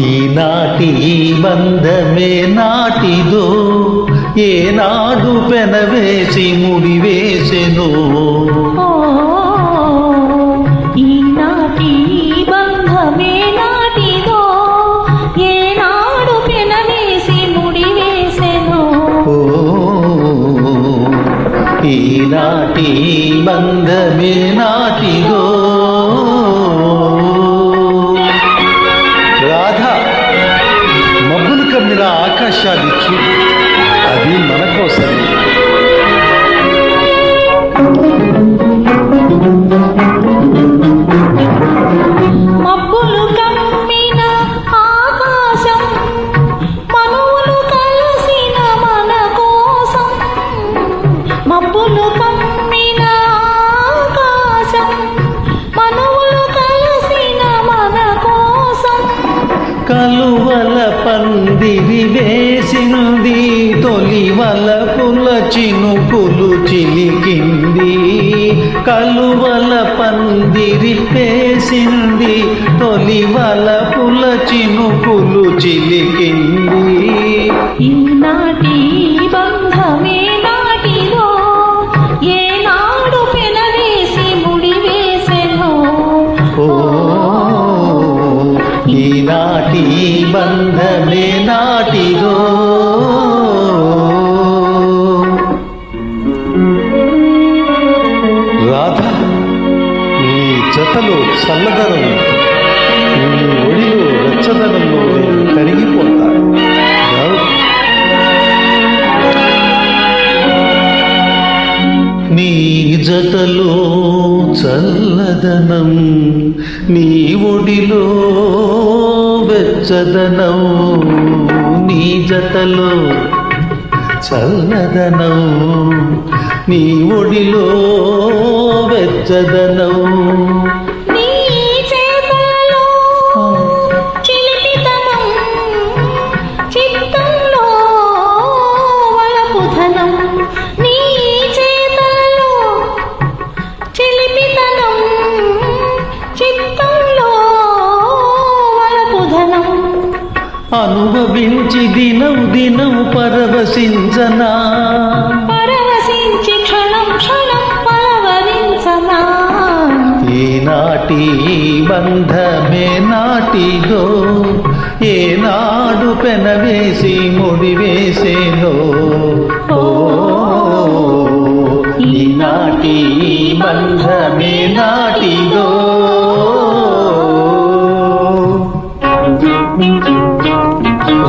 ఈనాటి బంధమే నాటిదో, ఏనాడు పెనవేసి ముడివేసెనో. ఈనాటి బంధమే నాటిదో, ఏనాడు పెనవేసి ముడివేసెనో. ఈనాటి బంధమే నాటిదో. మబ్బులు కమ్మిన ఆకాశాలిచ్చు, అది మన కోసమే. మబ్బులు కమ్మిన ఆకాశం, మనువులు కలిసిన మన కోసం. మబ్బులు కమ్మిన ఆకాశం, మనువులు కలిసిన మన కోసం. కలువల పందిరి వేసింది, తొలి వలపుల చినుకులు చిలికింది. కలువల పందిరి వేసింది, తొలి వలపుల చినుకులు చిలికింది. ఈనాటి బంధమే నాటిదో, ఏనాడు పెనవేసి ముడివేసెనో. ఈనాటి బంధమే నాటిదో. రాధ, నీ జతలో చల్లదనం, నీ ఒడిలో వెచ్చదనంలో నేను కరిగిపోతా. నీ జతలో చల్లదనం, నీ ఒడిలో వెచ్చదనం. నీ జతలో చల్లదనం, నీ ఒడిలో వెచ్చదనం. నీ చేతలో చిలిపితనం, చిత్తంలో వలపుధనం. నీ చేతలో చిలిపితనం, చిత్తంలో వలపుధనం. అనుభవించి దినం దినం పరవశించనా, పరవశించి క్షణం క్షణం పరవరించనా. ఈనాటి బంధమే నాటిదో, ఏనాడు పెనవేసి ముడివేసేనో. ఈనాటి బంధమే నాటిదో.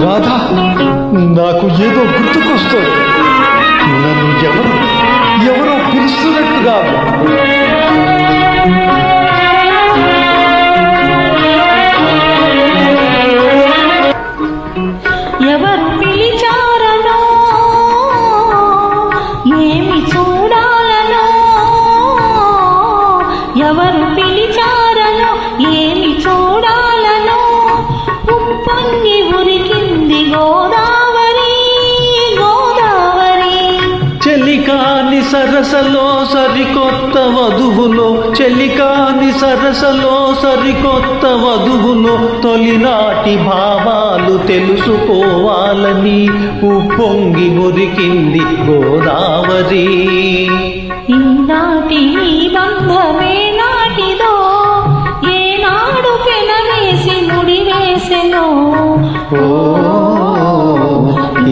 రాధా, నాకు ఏదో గుర్తుకొస్తుంది. నన్ను ఎవరో పిలుస్తున్నట్టుగా. ఎవరు పిలిచారనో, ఏమి చూడాలనో. ఎవరు పిలిచారనో, ఏమి చూడాలనో. ఉప్పొంగి ఉరికింది గోదావరి, గోదావరి. చెలికాని సరసలో సరికొత్త వధువులో, చెలికాని సరసలో సరికొత్త వధువులో తొలినాటి భావాలు తెలుసుకోవాలని ఉప్పొంగి మురికింది గోదావరి. ఈనాటి బంధమే నాటిదో, ఏనాడు పెనవేసి ముడివేసెనో.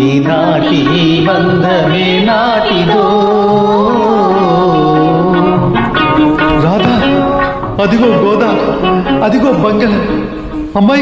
ఈనాటి బంధమే నాటిదో. రాధా, అదిగో గోదా, అదిగో బంగళ. అమ్మాయి